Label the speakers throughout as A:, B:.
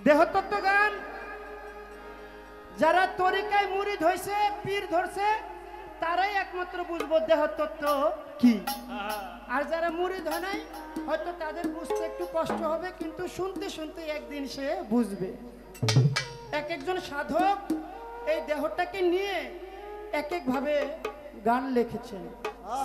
A: দেহতত্ত্ব গান যারা তরিকায় মুরিদ হইছে পীর ধরছে তারাই একমাত্র বুঝবো দেহতত্ত্ব কি। আর যারা মুরিদ হয় নাই হয়তো তাদের বুঝতে একটু কষ্ট হবে, কিন্তু শুনতে শুনতে একদিন সে বুঝবে। এক একজন সাধক এই দেহটাকে নিয়ে এক এক ভাবে গান লিখেছেন।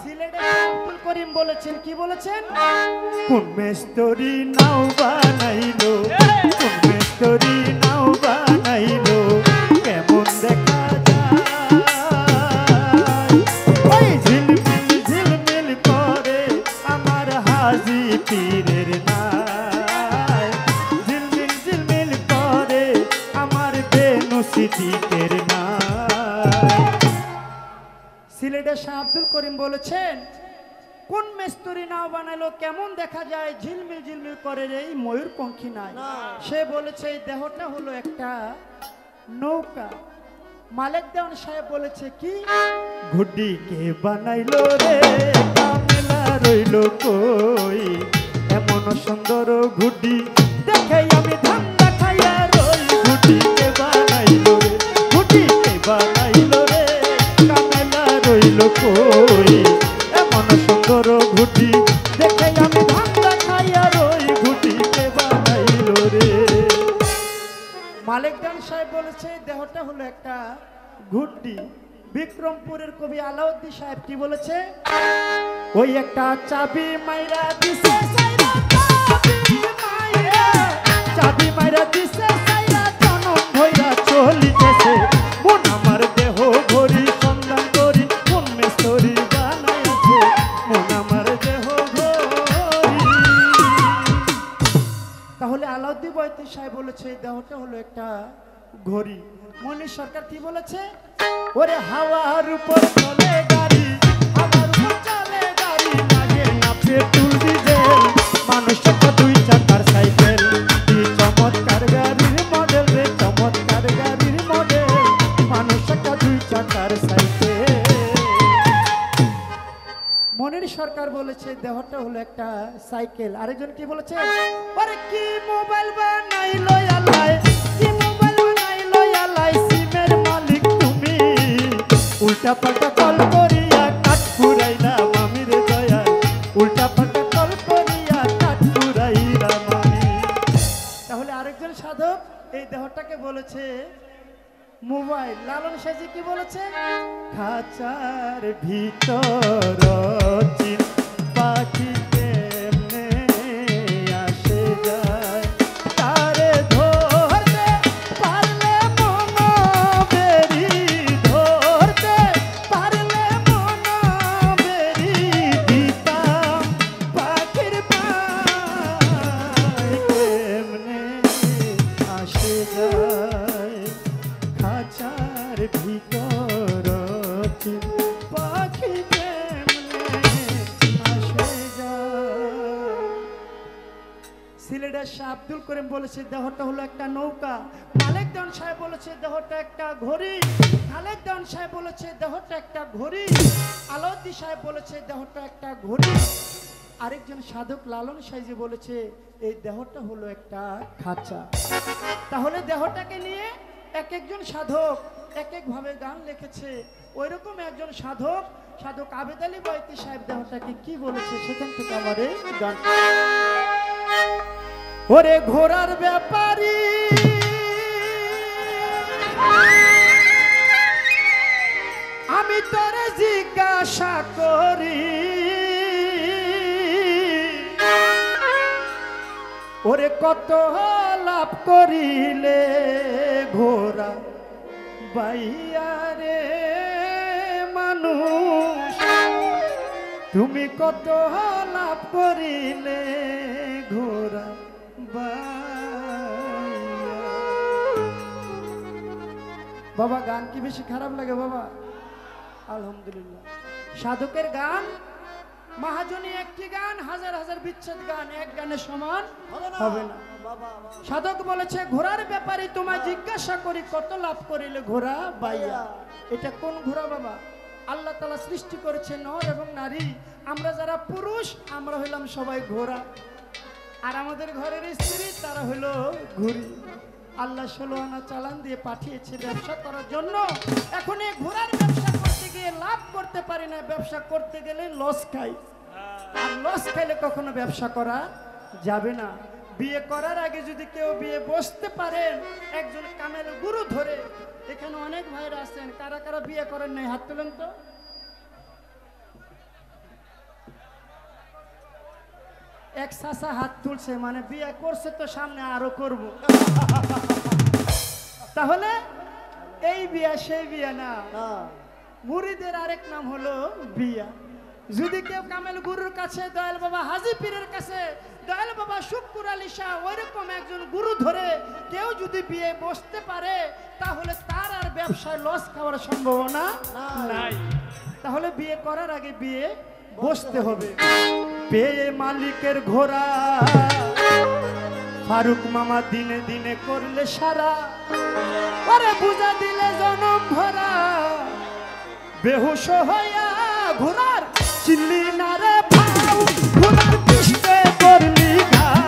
A: সিলেটে আব্দুল করিম বলেছেন, কি বলেছেন? কোন মেস্তরি নাও বানাইলো, কোন মেস্তরি নাও বানাইলো, কেমন দেখা যায় ওই ঝিলমিল ঝিলমিল করে আমার হাজি পীরের নাই, ঝিলমিল ঝিলমিল করে আমার বেনু সিদ্দিকের নাই। সিলেটের শাহ আব্দুল করিম বলেছেন, কোন মেস্তরি নাও বানাইলো, কেমন দেখা যায় ঝিলমিল ঝিলমিল করে এই ময়ূরপঙ্খী নাই। সে বলেছে এই দেহটা হলো একটা নৌকা। মালিক দেওয়ান সাহেব বলেছে কি, ঘুডি কে বানাইলো রে কামেলা রইলো কই, এমন সুন্দর ঘুডি দেখে আমি ধান্দা খাইয়া রই, ঘুডি কে বানাইলো রে, ঘুডি কে বানাইলো রে কামেলা রইলো কই, এমন সুন্দর ঘুডি দেখে আমি ধান্দা খাইয়া রই, ঘুডি কে বানাইলো রে। মালিক দেওয়ান সাহেব বলেছে দেহটা হলো একটা ঘুডি। বিক্রমপুরের কবি আলাউদ্দিন সাহেব কি বলেছে, ওই একটা চাবি মাইরা দিছে সাইরা, চাবি মাইরা দিছে সাইরা, জনম ভইরা চলিতেছে মন আমার দেহ ঘড়ি সন্ধান করি, কোন মেস্তরি বানাইছে মন আমার দেহ ঘড়ি। তাহলে আলাউদ্দিন বয়তি সাহেব বলেছে এই দেহটা হলো একটা ঘড়ি। মনির সরকার কি বলেছে, ওরে হাওয়ার উপর চলে গাড়ি, হাওয়ার উপর চলে গাড়ি, লাগে না পেট্রোল ডিজেল, মানুষ একটা দুই চাকার সাইকেল, কি চমৎকার গাড়ির মডেল রে, চমৎকার গাড়ির মডেল, মানুষ একটা দুই চাকার সাইকেল। মনির সরকার বলেছে দেহটা হলো একটা সাইকেল। আরেকজন কি বলেছে, আরে কি মোবাইল বানাইলো আল্লাহ, কি মোবাইল বানাইলো আল্লাহ, সিমের মালিক তুমি, উল্টা পাল্টা কল করিয়া কাট ফুরাইলাম আমি রে দয়াল, উল্টা পাল্টা কল করিয়া কাট ফুরাইলাম আমি। তাহলে আরেকজন সাধক এই দেহটাকে বলেছে মোবাইল। লালন সাজি কি বলেছে, খাঁচার ভিতর চিন পাখি কেমনে আসে যায়, তারে ধরতে পারলে মন বেরি, ধরতে পারলে মন বেরি, দিতাম পাখির পায় কেমনে আসে যায়, খাঁচার ভিতর পাখি কেমনে আসে যায়। সিলেটের শাহ আব্দুল করিম বলেছে দেহটা হলো একটা নৌকা। মালিক দেওয়ান সাহেব বলেছে দেহটা একটা ঘড়ি। খালেদ দেওয়ান সাহেব বলেছে দেহটা একটা ঘড়ি। আলাউদ্দিন সাহেব বলেছে দেহটা একটা ঘড়ি। আরেকজন সাধক লালন সাইজি বলেছে এই দেহটা হলো একটা খাঁচা। তাহলে দেহটাকে নিয়ে এক একজন সাধক এক এক ভাবে গান লিখেছে। ওইরকম একজন সাধক সাধক আবেদ আলী বয়তি সাহেব দেহটাকে কি বলেছে সেখান থেকে আমার এই গান। ওরে ঘোড়ার ব্যাপারী আমি তোরে জিজ্ঞাসা করি, ওরে কত লাভ করিলে ঘোড়া বাইয়া রে মানুষ, তুমি কত লাভ করিলে ঘোড়া বাইয়া। বাবা গান কি বেশি খারাপ লাগে বাবা? আলহামদুলিল্লাহ। সাধকের গান মহাজনী একটি গান, হাজার হাজার বিচ্ছেদ গান এক গানে সমান হবে না। সাধক বলেছে ঘোড়ার ব্যাপারে তোমায় জিজ্ঞাসা করি কত লাভ করিলে ঘোড়া বাইয়া। এটা কোন ঘোড়া বাবা? আল্লাহ তাআলা সৃষ্টি করেছে নর এবং নারী। আমরা যারা পুরুষ আমরা হইলাম সবাই ঘোড়া, আর আমাদের ঘরের স্ত্রী তারা হইল ঘুড়ি।
B: আল্লাহ 16 আনা চালান দিয়ে পাঠিয়েছে ব্যবসা করার জন্য। এখন এই ঘোড়ার ব্যবসা করতে গিয়ে লাভ করতে পারি না, ব্যবসা করতে গেলে লস খাই, আর লস খাইলে কখনো ব্যবসা করা যাবে না। বিয়ে করার আগে যদি কেউ বিয়ে বসতে পারেন একজন কামেল গুরু ধরে, এখানে অনেক ভাইরা আছেন, কারা কারা বিয়ে করেন নাই হাত তুলেন তো। এক চাচা হাত তুলছে, মানে বিয়ে করছে তো সামনে আরো করব। তাহলে এই বিয়া সেই বিয়া না, মুরিদের আরেক নাম হলো বিয়া। যদি কেউ কামেল গুরুর কাছে, দয়াল বাবা হাজী পীরের কাছে, দয়াল বাবা শুক্কুর আলী শাহ ওইরকম একজন গুরু ধরে কেউ যদি বিয়ে বসতে পারে তাহলে তার আর ব্যবসায় লস খাওয়ার সম্ভাবনা নাই। তাহলে বিয়ে করার আগে বিয়ে বসতে হবে। পেয়ে মালিকের ঘোড়া ফারুক মামা দিনে দিনে করলে সারা, পরে বুঝা দিলে জনম ভরা, বেহুশ হইয়া ঘোড়ার চিল্লি না রে ভাও, ঘোড়ার পৃষ্ঠে করলি ঘাও।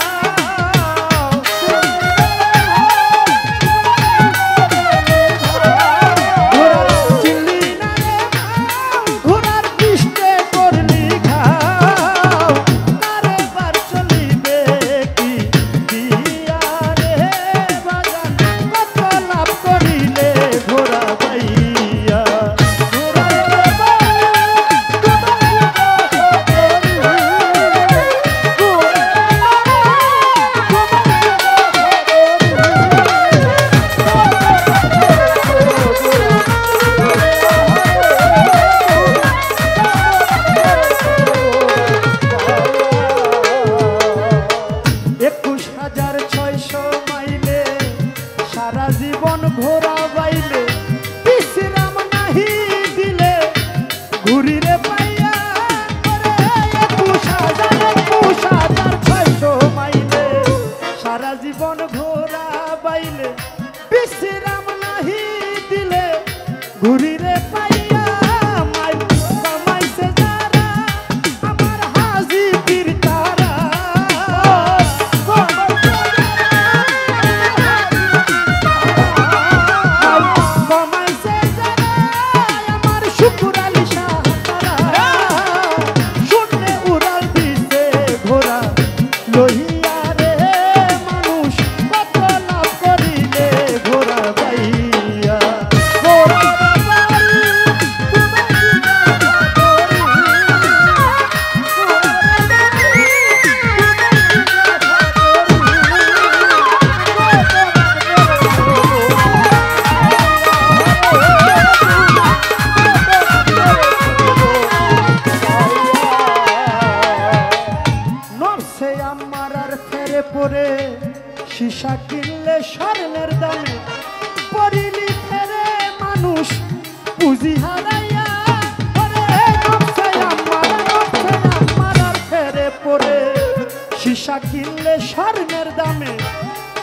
B: সীসা কিনলে স্বর্ণের দামে,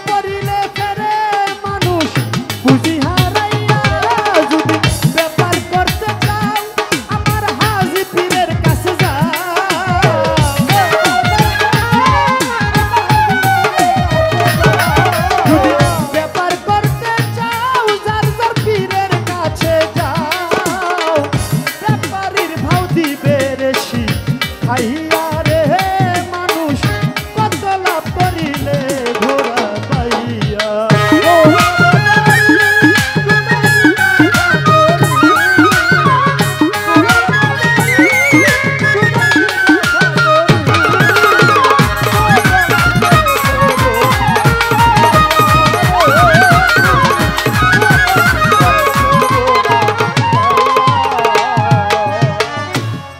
B: পরিলে ফেরে মানুষ বুঝি হারাইয়া। যদি ব্যাপার করতে চাও আমার হাজী পীরের কাছে যাও। যদি ব্যাপার করতে চাও যার যার পীরের কাছে যাও। ব্যাপারীর ভাও দিবে রেশি খাইয়া রে মানুষ কত লাভ করিলে ঘোড়া পাইয়া।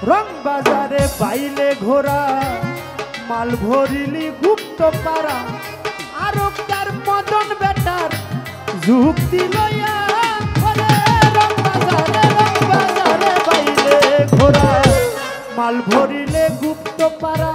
B: রং বাজারে পাইলে ঘোড়া মাল ভরিলি গুপ্ত পাড়া, আরো তার মদন বেটার যুক্তি লইয়া। রং বাজারে পাইলে ঘোড়া মাল ভরিলে গুপ্ত পাড়া,